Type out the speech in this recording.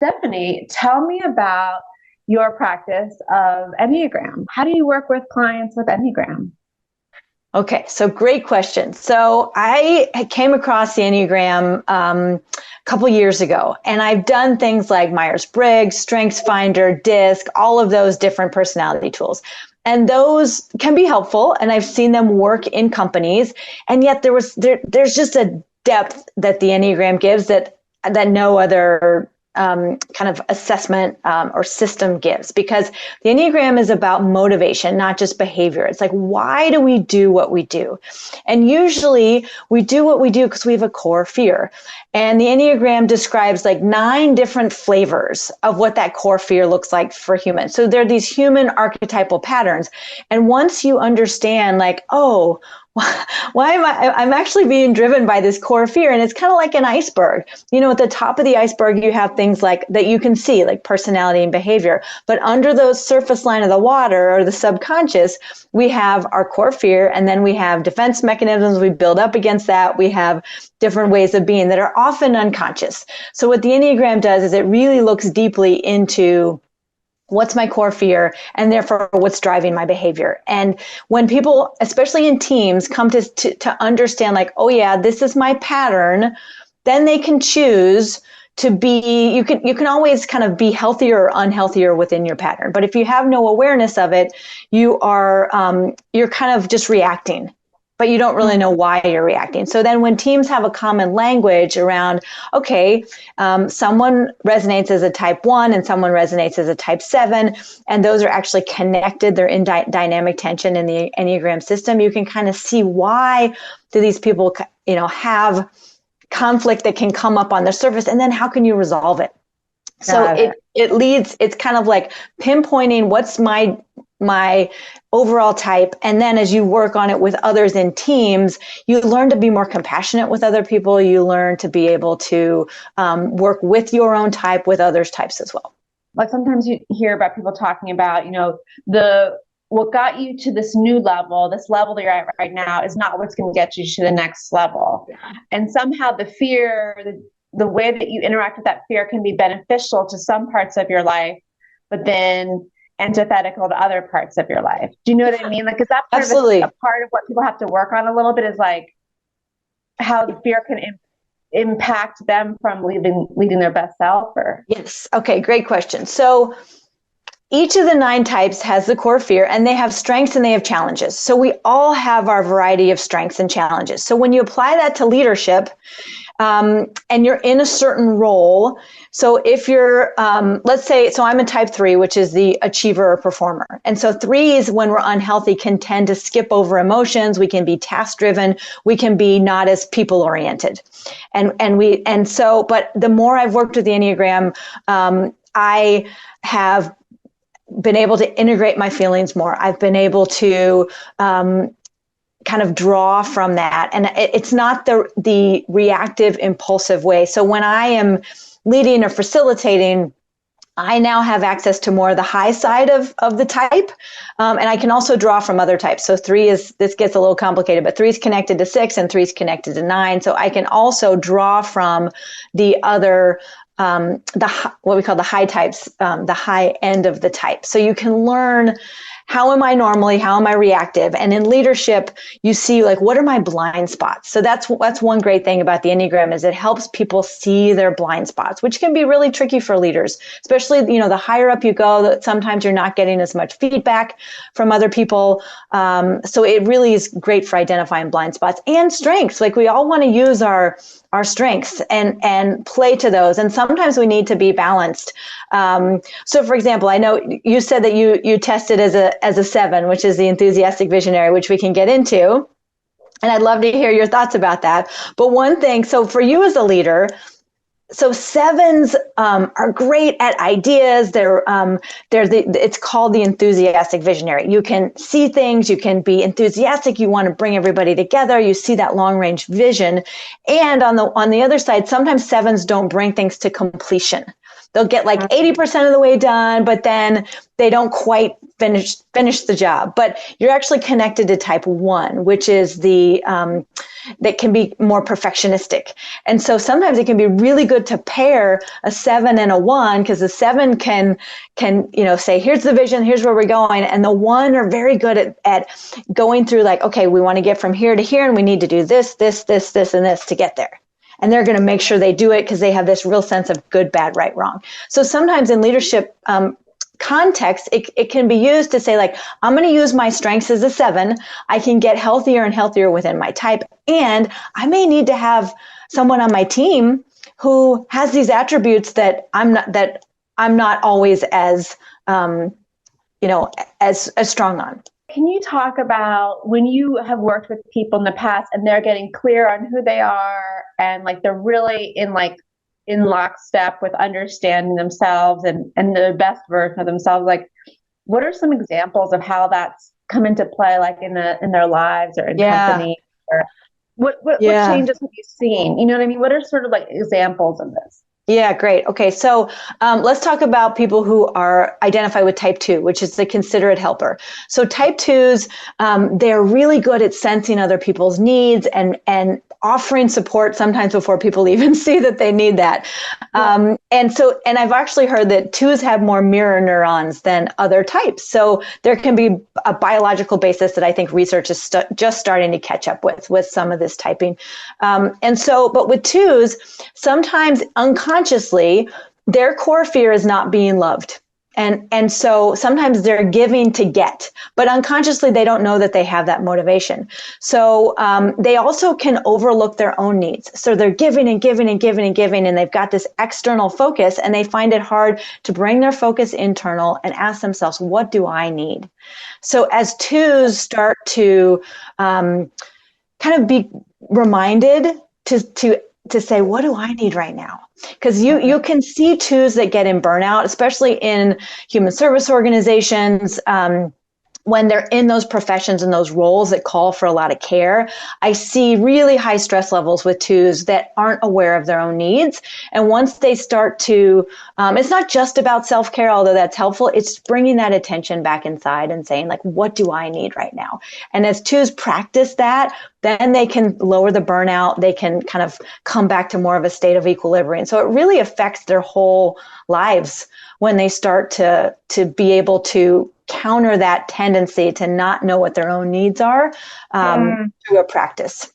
Stephanie, tell me about your practice of Enneagram. How do you work with clients with Enneagram? Okay, so great question. So I came across the Enneagram a couple years ago, and I've done things like Myers-Briggs, StrengthsFinder, DISC, all of those different personality tools. And those can be helpful, and I've seen them work in companies. And yet there's just a depth that the Enneagram gives that no other kind of assessment or system gives, because the Enneagram is about motivation, not just behavior. It's like, why do we do what we do? And usually we do what we do because we have a core fear. And the Enneagram describes like 9 different flavors of what that core fear looks like for humans. So there are these human archetypal patterns. And once you understand like, oh, why am I'm actually being driven by this core fear? And it's kind of like an iceberg. You know, at the top of the iceberg, you have things like that you can see, like personality and behavior. But under the surface line of the water or the subconscious, we have our core fear, and then we have defense mechanisms we build up against that. We have different ways of being that are often unconscious. So what the Enneagram does is it really looks deeply into what's my core fear, and therefore what's driving my behavior. And when people, especially in teams, come to understand like, oh yeah, this is my pattern, then they can choose to be, you can always kind of be healthier or unhealthier within your pattern. But if you have no awareness of it, you're kind of just reacting, but you don't really know why you're reacting. So then when teams have a common language around, okay, someone resonates as a type 1 and someone resonates as a type 7, and those are actually connected, they're in dynamic tension in the Enneagram system, you can kind of see why do these people, have conflict that can come up on the surface, and then how can you resolve it? So it leads, it's kind of like pinpointing what's my overall type. And then as you work on it with others in teams, you learn to be more compassionate with other people. You learn to be able to work with your own type, with others' types as well. Like sometimes you hear about people talking about, what got you to this new level, this level that you're at right now is not what's going to get you to the next level. And somehow the fear, the way that you interact with that fear can be beneficial to some parts of your life, but then antithetical to other parts of your life. Do you know what I mean? Like, is that part Absolutely. of a part of what people have to work on a little bit, is like how the fear can impact them from leading their best self? Or yes. Okay. Great question. So each of the 9 types has the core fear, and they have strengths and they have challenges. So we all have our variety of strengths and challenges. So when you apply that to leadership, and you're in a certain role. So if you're, let's say, so I'm a type 3, which is the achiever or performer. And so 3s, when we're unhealthy, can tend to skip over emotions. We can be task driven. We can be not as people oriented. But the more I've worked with the Enneagram, I have been able to integrate my feelings more. I've been able to, kind of draw from that. And it's not the reactive, impulsive way. So when I am leading or facilitating, I now have access to more of the high side of the type. And I can also draw from other types. So 3 this gets a little complicated, but 3 is connected to 6 and 3 is connected to 9. So I can also draw from the other, what we call the high types, the high end of the type. So you can learn, how am I normally? How am I reactive? And in leadership, you see like, what are my blind spots? So that's one great thing about the Enneagram, is it helps people see their blind spots, which can be really tricky for leaders, especially, the higher up you go, that sometimes you're not getting as much feedback from other people. So it really is great for identifying blind spots and strengths. Like we all want to use our strengths and play to those. And sometimes we need to be balanced. So for example, I know you said that you tested as a 7, which is the enthusiastic visionary, which we can get into. And I'd love to hear your thoughts about that. But one thing, so for you as a leader, so 7s are great at ideas. It's called the enthusiastic visionary. You can see things, you can be enthusiastic, you want to bring everybody together, you see that long range vision. And on the other side, sometimes 7s don't bring things to completion. They'll get like 80% of the way done, but then they don't quite finish the job. But you're actually connected to type 1, which is the that can be more perfectionistic. And so sometimes it can be really good to pair a 7 and a 1, because the 7 can say, here's the vision, here's where we're going. And the 1 are very good at going through like, okay, we want to get from here to here, and we need to do this, and this to get there. And they're going to make sure they do it because they have this real sense of good, bad, right, wrong. So sometimes in leadership context, it can be used to say like, I'm going to use my strengths as a 7. I can get healthier and healthier within my type. And I may need to have someone on my team who has these attributes that I'm not always as, as strong on. Can you talk about when you have worked with people in the past and they're getting clear on who they are and like they're really in lockstep with understanding themselves and the best version of themselves? Like, what are some examples of how that's come into play, like in their lives or in company? Or what changes have you seen? You know what I mean? What are sort of like examples of this? Yeah, great. Okay, so let's talk about people who are identified with type 2, which is the considerate helper. So type 2s, they're really good at sensing other people's needs and offering support sometimes before people even see that they need that. And I've actually heard that 2s have more mirror neurons than other types. So there can be a biological basis that I think research is just starting to catch up with some of this typing. But with 2s, sometimes unconsciously, their core fear is not being loved. And so sometimes they're giving to get, but unconsciously they don't know that they have that motivation. So they also can overlook their own needs. So they're giving and giving and giving and giving, and they've got this external focus, and they find it hard to bring their focus internal and ask themselves, what do I need? So as 2s start to kind of be reminded to say, what do I need right now? Because you can see 2s that get in burnout, especially in human service organizations, when they're in those professions and those roles that call for a lot of care. I see really high stress levels with 2s that aren't aware of their own needs. And once they start to, it's not just about self-care, although that's helpful. It's bringing that attention back inside and saying, like, what do I need right now? And as 2s practice that, then they can lower the burnout. They can kind of come back to more of a state of equilibrium. So it really affects their whole lives when they start to be able to counter that tendency to not know what their own needs are through a practice.